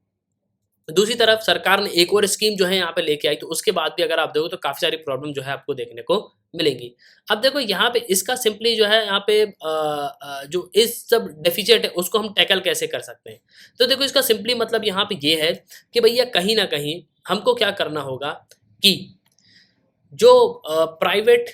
दूसरी तरफ सरकार ने एक और स्कीम जो है यहाँ पे लेके आई, तो उसके बाद भी अगर आप देखो तो काफ़ी सारी प्रॉब्लम जो है आपको देखने को मिलेंगी। अब देखो यहाँ पे इसका सिंपली जो है यहाँ पे जो इस सब डेफ़िसिट है उसको हम टैकल कैसे कर सकते हैं? तो देखो इसका सिंपली मतलब यहाँ पे ये है कि भैया कहीं न कहीं हमको क्या करना होगा कि जो प्राइवेट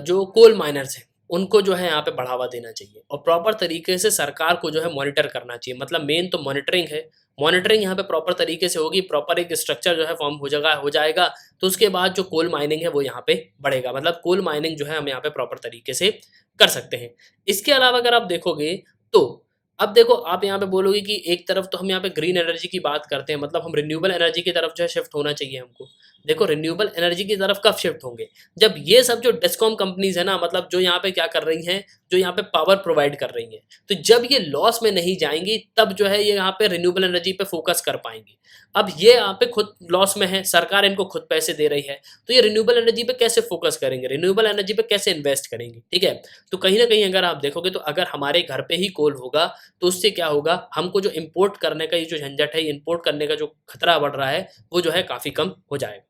जो कोल माइनर्स हैं, उनको जो है यहाँ पे बढ़ावा देना चाहिए और प्रॉपर तरीके से सरकार को जो है मॉनिटर करना चाहिए। मतलब मेन तो मॉनिटरिंग है। मॉनिटरिंग यहाँ पे प्रॉपर तरीके से होगी, प्रॉपर एक स्ट्रक्चर जो है फॉर्म हो जाएगा, तो उसके बाद जो कोल माइनिंग है वो यहाँ पे बढ़ेगा। मतलब कोल माइनिंग जो है हम यहाँ पे प्रॉपर तरीके से कर सकते हैं। इसके अलावा अगर आप देखोगे तो अब देखो आप यहाँ पे बोलोगे कि एक तरफ तो हम यहाँ पे ग्रीन एनर्जी की बात करते हैं, मतलब हम रिन्यूएबल एनर्जी की तरफ जो है शिफ्ट होना चाहिए हमको। देखो रिन्यूएबल एनर्जी की तरफ कब शिफ्ट होंगे? जब ये सब जो डिस्कॉम कंपनीज़ है ना, मतलब जो यहाँ पे क्या कर रही हैं, जो यहाँ पे पावर प्रोवाइड कर रही हैं, तो जब ये लॉस में नहीं जाएँगी तब जो है ये यहाँ पे रिन्यूएबल एनर्जी पे फ़ोकस कर पाएँगी। अब ये यहाँ पे खुद लॉस में है, सरकार इनको खुद पैसे दे रही है, तो ये रिन्यूएबल एनर्जी पे कैसे फ़ोकस करेंगे? रिन्यूएबल एनर्जी पे कैसे इन्वेस्ट करेंगे? ठीक है? तो कहीं न कहीं अगर आप देखोगे तो अगर हमारे घर पे ही कोल होगा, तो उससे क्या होगा, हमको जो इम्पोर्ट करने का ये जो झंझट है, इम्पोर्ट करने का जो खतरा बढ़ रहा है, वो जो है काफ़ी कम हो जाएगा।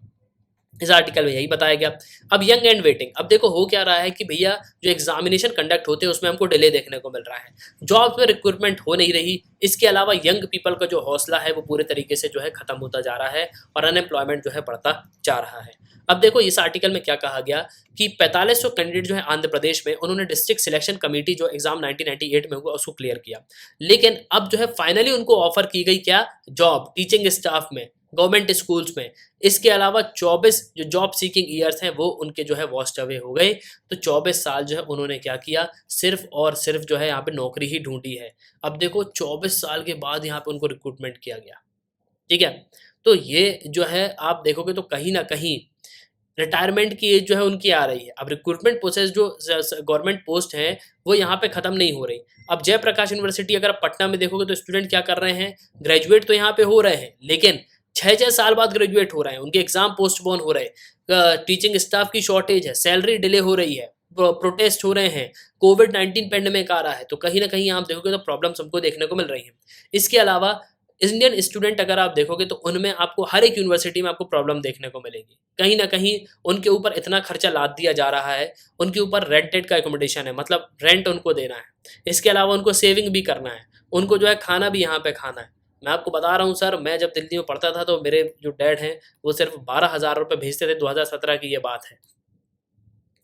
इस आर्टिकल में यही बताया गया। अब यंग एंड वेटिंग, अब देखो हो क्या रहा है कि भैया जो एग्जामिनेशन कंडक्ट होते हैं उसमें हमको डिले देखने को मिल रहा है। जॉब्स में रिक्रूटमेंट हो नहीं रही। इसके अलावा यंग पीपल का जो हौसला है वो पूरे तरीके से जो है खत्म होता जा रहा है और अनएम्प्लॉयमेंट जो है बढ़ता जा रहा है। अब देखो इस आर्टिकल में क्या कहा गया कि 4500 कैंडिडेट जो है आंध्र प्रदेश में, उन्होंने डिस्ट्रिक्ट सिलेक्शन कमेटी जो एग्जाम 1998 में हुआ उसको क्लियर किया। लेकिन अब जो है फाइनली उनको ऑफर की गई क्या, जॉब टीचिंग स्टाफ में, गवर्नमेंट स्कूल्स में। इसके अलावा 24 जो जॉब सीकिंग ईयर्स हैं वो उनके जो है वॉस्ट अवे हो गए। तो 24 साल जो है उन्होंने क्या किया, सिर्फ और सिर्फ जो है यहाँ पे नौकरी ही ढूंढी है। अब देखो 24 साल के बाद यहाँ पे उनको रिक्रूटमेंट किया गया, ठीक है? तो ये जो है आप देखोगे तो कहीं ना कहीं रिटायरमेंट की एज जो है उनकी आ रही है। अब रिक्रूटमेंट प्रोसेस जो गवर्नमेंट पोस्ट है वो यहाँ पे खत्म नहीं हो रही। अब जयप्रकाश यूनिवर्सिटी अगर आप पटना में देखोगे तो स्टूडेंट क्या कर रहे हैं, ग्रेजुएट तो यहाँ पे हो रहे हैं, लेकिन 6-6 साल बाद ग्रेजुएट हो रहे हैं, उनके एग्जाम पोस्टपोन हो रहे हैं, टीचिंग स्टाफ की शॉर्टेज है, सैलरी डिले हो रही है, प्रोटेस्ट हो रहे हैं, कोविड-19 पेंडेमिक आ रहा है, तो कहीं न कहीं आप देखोगे तो प्रॉब्लम्स हमको देखने को मिल रही हैं। इसके अलावा इंडियन स्टूडेंट अगर आप देखोगे तो उनमें आपको हर एक यूनिवर्सिटी में आपको प्रॉब्लम देखने को मिलेगी। कहीं न कहीं उनके ऊपर इतना खर्चा लाद दिया जा रहा है, उनके ऊपर रेंटेड का एकोमोडेशन है, मतलब रेंट उनको देना है। इसके अलावा उनको सेविंग भी करना है, उनको जो है खाना भी यहाँ पे खाना है। मैं आपको बता रहा हूँ सर, मैं जब दिल्ली में पढ़ता था तो मेरे जो डैड हैं वो सिर्फ 12,000 रुपये भेजते थे, 2017 की ये बात है,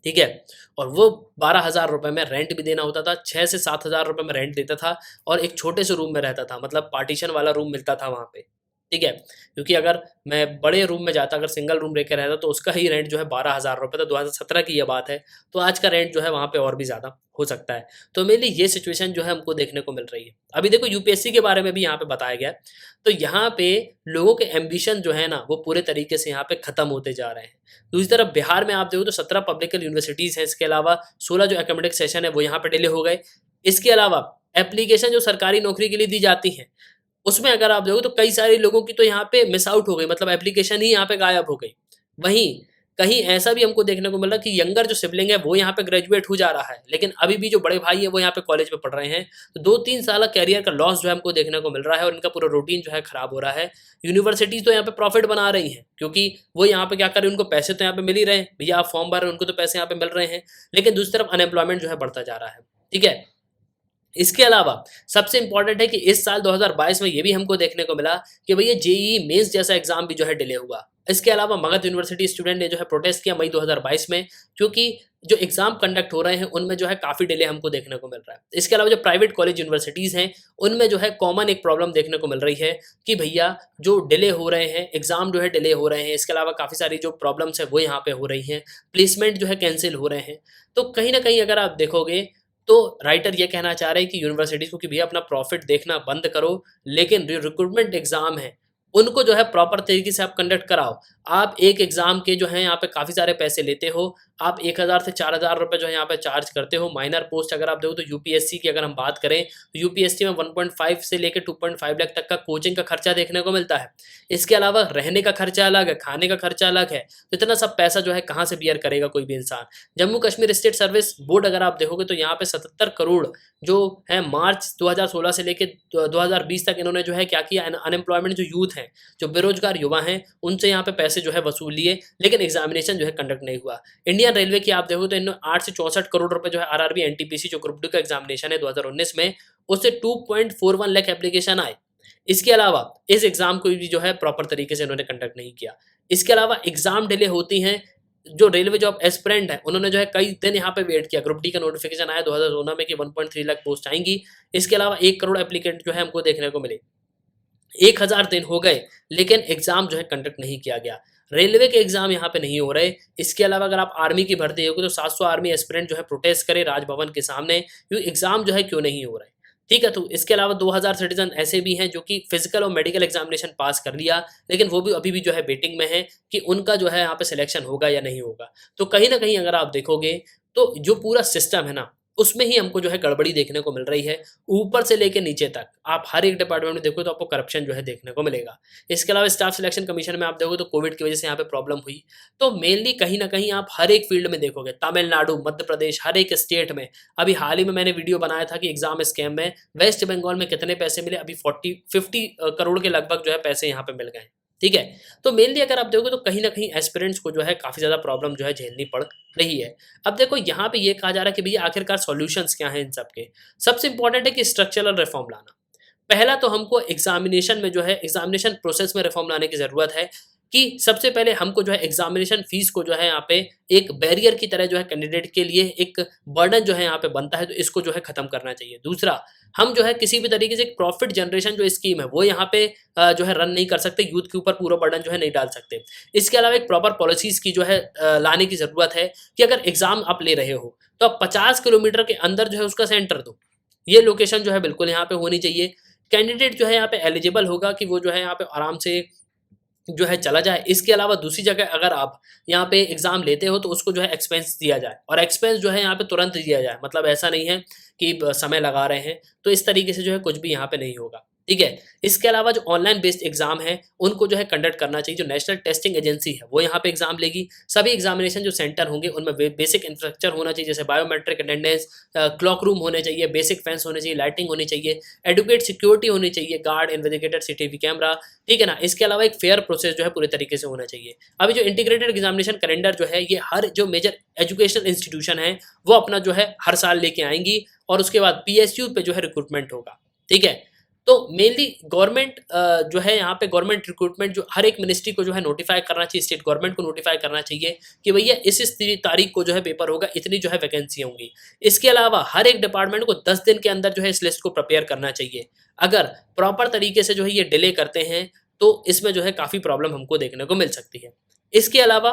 ठीक है? और वो 12,000 रुपये में रेंट भी देना होता था, 6 से 7,000 रुपये में रेंट देता था और एक छोटे से रूम में रहता था, मतलब पार्टीशन वाला रूम मिलता था वहाँ पे, ठीक है, क्योंकि अगर मैं बड़े रूम में जाता, अगर सिंगल रूम लेकर रहता तो उसका ही रेंट जो है 12,000 रुपये था, 2017 की ये बात है। तो आज का रेंट जो है वहाँ पे और भी ज़्यादा हो सकता है। तो मेनली ये सिचुएशन जो है हमको देखने को मिल रही है। अभी देखो यूपीएससी के बारे में भी यहाँ पे बताया गया है। तो यहाँ पे लोगों के एम्बिशन जो है ना वो पूरे तरीके से यहाँ पे खत्म होते जा रहे हैं। दूसरी तरफ बिहार में आप देखो तो 17 पब्लिक यूनिवर्सिटीज़ हैं, इसके अलावा 16 जो एकेडमिक सेशन है वो यहाँ पे डिले हो गए। इसके अलावा एप्लीकेशन जो सरकारी नौकरी के लिए दी जाती हैं उसमें अगर आप देखो तो कई सारे लोगों की तो यहाँ पे मिस आउट हो गई, मतलब एप्लीकेशन ही यहाँ पे गायब हो गई। वहीं कहीं ऐसा भी हमको देखने को मिला कि यंगर जो सिबलिंग है वो यहाँ पे ग्रेजुएट हो जा रहा है, लेकिन अभी भी जो बड़े भाई है वो यहाँ पे कॉलेज में पढ़ रहे हैं। तो 2-3 साल कैरियर का लॉस जो है हमको देखने को मिल रहा है और इनका पूरा रूटीन जो है खराब हो रहा है। यूनिवर्सिटीज तो यहाँ पे प्रॉफिट बना रही हैं, क्योंकि वो यहाँ पे क्या कर रहे हैं, उनको पैसे तो यहाँ पे मिल ही रहे हैं, भैया आप फॉर्म भर रहे हैं उनको तो पैसे यहाँ पे मिल रहे हैं, लेकिन दूसरी तरफ अनएम्प्लॉयमेंट जो है बढ़ता जा रहा है। ठीक है, इसके अलावा सबसे इंपॉर्टेंट है कि इस साल 2022 में ये भी हमको देखने को मिला कि भैया जेईई मेंस जैसा एग्जाम भी जो है डिले हुआ। इसके अलावा मगध यूनिवर्सिटी स्टूडेंट ने जो है प्रोटेस्ट किया मई 2022 में, क्योंकि जो एग्जाम कंडक्ट हो रहे हैं उनमें जो है काफ़ी डिले हमको देखने को मिल रहा है। इसके अलावा जो प्राइवेट कॉलेज यूनिवर्सिटीज़ हैं उनमें जो है कॉमन एक प्रॉब्लम देखने को मिल रही है कि भैया जो डिले हो रहे हैं, एग्जाम जो है डिले हो रहे हैं। इसके अलावा काफ़ी सारी जो प्रॉब्लम्स है वो यहाँ पे हो रही हैं, प्लेसमेंट जो है कैंसिल हो रहे हैं। तो कहीं ना कहीं अगर आप देखोगे तो राइटर ये कहना चाह रहे हैं कि यूनिवर्सिटीज़ को कि भैया अपना प्रॉफिट देखना बंद करो, लेकिन जो रिक्रूटमेंट एग्ज़ाम है उनको जो है प्रॉपर तरीके से आप कंडक्ट कराओ। आप एक एग्ज़ाम के जो है यहाँ पे काफ़ी सारे पैसे लेते हो, आप 1000 से 4000 रुपये जो है यहाँ पे चार्ज करते हो। माइनर पोस्ट अगर आप देखो तो यूपीएससी की अगर हम बात करें तो यूपीएससी में 1.5 से लेकर 2.5 लाख तक का कोचिंग का खर्चा देखने को मिलता है। इसके अलावा रहने का खर्चा अलग है, खाने का खर्चा अलग है। तो इतना सब पैसा जो है कहाँ से बियर करेगा कोई भी इंसान। Jammu Kashmir state service board अगर आप देखोगे तो यहाँ पे 77 करोड़ जो है मार्च 2016 से लेकर 2020 तक इन्होंने जो है क्या किया, अनएम्प्लॉयमेंट जो यूथ हैं, जो बेरोजगार युवा हैं, उनसे यहाँ पे पैसे जो है वसूल लिए, लेकिन एग्जामिनेशन जो है कंडक्ट नहीं हुआ। इंडियन रेलवे की आप देखो तो इन्होंने 8 से 64 करोड़ रुपए जो है आरआरबी एनटीपीसी जो ग्रुप डी का एग्जामिनेशन है 2019 में, उससे 2.41 लाख एप्लीकेशन आए। इसके अलावा इस एग्जाम को भी जो है प्रॉपर तरीके से इन्होंने कंडक्ट नहीं किया। इसके अलावा एग्जाम डिले होती हैं, जो रेलवे जॉब एस्पिरेंट है उन्होंने जो है कई दिन यहाँ पे वेट किया। ग्रुप डी का नोटिफिकेशन आया 2016 में कि 1.3 लाख पोस्ट आएंगी। इसके अलावा 1 करोड़ एप्लीकेंट जो है हमको देखने को मिले। 1000 दिन हो गए लेकिन एग्जाम जो है कंडक्ट नहीं किया गया। रेलवे के एग्जाम यहाँ पे नहीं हो रहे। इसके अलावा अगर आप आर्मी की भर्ती होगी तो 700 आर्मी एस्पिरेंट जो है प्रोटेस्ट करे राजभवन के सामने, क्योंकि एग्जाम जो है क्यों नहीं हो रहे। ठीक है, तो इसके अलावा 2000 सिटीजन ऐसे भी हैं जो कि फिजिकल और मेडिकल एग्जामिनेशन पास कर लिया, लेकिन वो भी अभी भी जो है वेटिंग में है कि उनका जो है यहाँ पे सिलेक्शन होगा या नहीं होगा। तो कहीं ना कहीं अगर आप देखोगे तो जो पूरा सिस्टम है ना उसमें ही हमको जो है गड़बड़ी देखने को मिल रही है। ऊपर से लेकर नीचे तक आप हर एक डिपार्टमेंट में देखो तो आपको करप्शन जो है देखने को मिलेगा। इसके अलावा स्टाफ सिलेक्शन कमीशन में आप देखो तो कोविड की वजह से यहाँ पे प्रॉब्लम हुई। तो मेनली कहीं ना कहीं आप हर एक फील्ड में देखोगे, तमिलनाडु, मध्य प्रदेश, हर एक स्टेट में। अभी हाल ही में मैंने वीडियो बनाया था कि एग्जाम स्कैम में वेस्ट बंगाल में कितने पैसे मिले, अभी 50 करोड़ के लगभग जो है पैसे यहाँ पे मिल गए। ठीक है, तो मेनली अगर आप देखोगे तो कहीं ना कहीं एस्पिरेंट्स को जो है काफ़ी ज़्यादा प्रॉब्लम जो है झेलनी पड़ रही है। अब देखो यहाँ पे ये कहा जा रहा है कि भैया आखिरकार सॉल्यूशंस क्या हैं इन सब के। सबसे इंपॉर्टेंट है कि स्ट्रक्चरल रिफॉर्म लाना। पहला तो हमको एग्जामिनेशन में जो है एग्जामिनेशन प्रोसेस में रिफॉर्म लाने की ज़रूरत है कि सबसे पहले हमको जो है एग्जामिनेशन फीस को जो है यहाँ पे एक बैरियर की तरह जो है कैंडिडेट के लिए एक बर्डन जो है यहाँ पे बनता है, तो इसको जो है खत्म करना चाहिए। दूसरा, हम जो है किसी भी तरीके से प्रॉफिट जनरेशन जो स्कीम है वो यहाँ पे जो है रन नहीं कर सकते, यूथ के ऊपर पूरा बर्डन जो है नहीं डाल सकते। इसके अलावा एक प्रॉपर पॉलिसीज की जो है लाने की ज़रूरत है कि अगर एग्जाम आप ले रहे हो तो आप 50 किलोमीटर के अंदर जो है उसका सेंटर दो। ये लोकेशन जो है बिल्कुल यहाँ पे होनी चाहिए। कैंडिडेट जो है यहाँ पे एलिजिबल होगा कि वो जो है यहाँ पे आराम से जो है चला जाए। इसके अलावा दूसरी जगह अगर आप यहाँ पे एग्जाम लेते हो तो उसको जो है एक्सपेंस दिया जाए, और एक्सपेंस जो है यहाँ पे तुरंत दिया जाए, मतलब ऐसा नहीं है कि समय लगा रहे हैं। तो इस तरीके से जो है कुछ भी यहाँ पे नहीं होगा। ठीक है, इसके अलावा जो ऑनलाइन बेस्ड एग्जाम है उनको जो है कंडक्ट करना चाहिए। जो नेशनल टेस्टिंग एजेंसी है वो यहाँ पे एग्जाम लेगी। सभी एग्जामिनेशन जो सेंटर होंगे उनमें बेसिक इंफ्रास्ट्रक्चर होना चाहिए, जैसे बायोमेट्रिक अटेंडेंस, क्लॉक रूम होने चाहिए, बेसिक फैंस होने चाहिए, लाइटिंग होनी चाहिए, एडुकेट सिक्योरिटी होनी चाहिए, गार्ड, इन्वेस्टिगेटर, सीसीटीवी कैमरा। ठीक है ना, इसके अलावा एक फेयर प्रोसेस जो है पूरे तरीके से होना चाहिए। अभी जो इंटीग्रेटेड एग्जामिनेशन कैलेंडर जो है ये हर जो मेजर एजुकेशनल इंस्टीट्यूशन है वो अपना जो है हर साल लेके आएंगी, और उसके बाद पीएसयू पे जो है रिक्रूटमेंट होगा। ठीक है, तो मेनली गवर्नमेंट जो है यहाँ पे गवर्नमेंट रिक्रूटमेंट जो हर एक मिनिस्ट्री को जो है नोटिफाई करना चाहिए, स्टेट गवर्नमेंट को नोटिफाई करना चाहिए कि भैया इस तारीख को जो है पेपर होगा, इतनी जो है वैकेंसी होंगी। इसके अलावा हर एक डिपार्टमेंट को 10 दिन के अंदर जो है इस लिस्ट को प्रिपेयर करना चाहिए। अगर प्रॉपर तरीके से जो है ये डिले करते हैं तो इसमें जो है काफ़ी प्रॉब्लम हमको देखने को मिल सकती है। इसके अलावा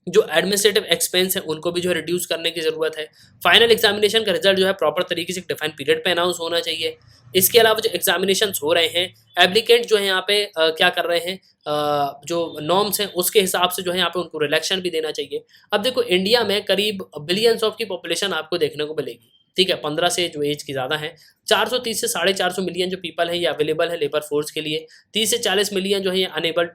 जो एडमिनिस्ट्रेटिव एक्सपेंस है उनको भी जो है रिड्यूस करने की ज़रूरत है। फाइनल एग्जामिनेशन का रिजल्ट जो है प्रॉपर तरीके से डिफाइंड पीरियड पे अनाउंस होना चाहिए। इसके अलावा जो एग्जामिनेशन हो रहे हैं, एप्लीकेंट जो है यहाँ पे क्या कर रहे हैं, जो नॉर्म्स हैं उसके हिसाब से जो है यहाँ पे उनको रिलैक्शन भी देना चाहिए। अब देखो इंडिया में करीब बिलियंस ऑफ की पॉपुलेशन आपको देखने को मिलेगी, ठीक है, 15 से जो एज की ज़्यादा है। 430 से 450 मिलियन जो पीपल हैं ये अवेलेबल है लेबर फोर्स के लिए। 30 से 40 मिलियन जो है ये अनेबल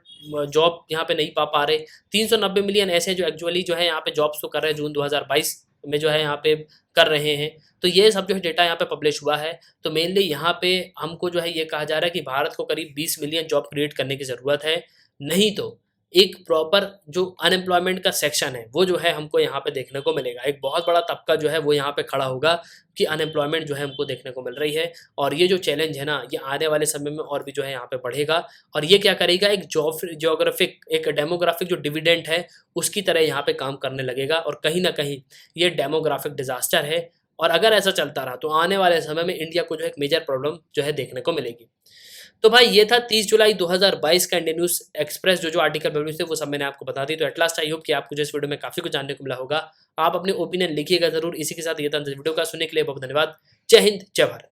जॉब यहाँ पे नहीं पा रहे। 390 मिलियन ऐसे हैं जो एक्चुअली जो है यहाँ पे जॉब्स तो कर रहे हैं, जून 2022 में जो है यहाँ पे कर रहे हैं। तो ये सब जो है डेटा यहाँ पे पब्लिश हुआ है। तो मेनली यहाँ पे हमको जो है ये कहा जा रहा है कि भारत को करीब 20 मिलियन जॉब क्रिएट करने की ज़रूरत है, नहीं तो एक प्रॉपर जो अनएम्प्लॉयमेंट का सेक्शन है वो जो है हमको यहाँ पे देखने को मिलेगा। एक बहुत बड़ा तबका जो है वो यहाँ पे खड़ा होगा कि अनएम्प्लॉयमेंट जो है हमको देखने को मिल रही है। और ये जो चैलेंज है ना ये आने वाले समय में और भी जो है यहाँ पे बढ़ेगा। और ये क्या करेगा, एक जोग्राफिक एक डेमोग्राफिक जो डिविडेंड है उसकी तरह यहाँ पे काम करने लगेगा। और कहीं ना कहीं ये डेमोग्राफिक डिजास्टर है। और अगर ऐसा चलता रहा तो आने वाले समय में इंडिया को जो है एक मेजर प्रॉब्लम जो है देखने को मिलेगी। तो भाई ये था 30 जुलाई 2022 का इंडियन न्यूज़ एक्सप्रेस जो आर्टिकल पब्लिश थे वो सब मैंने आपको बता दी। तो एट लास्ट आई होप कि आपको इस वीडियो में काफ़ी कुछ जानने को मिला होगा। आप अपने ओपिनियन लिखिएगा जरूर। इसी के साथ ये था वीडियो का सुनने के लिए बहुत धन्यवाद। जय हिंद, जय भारत।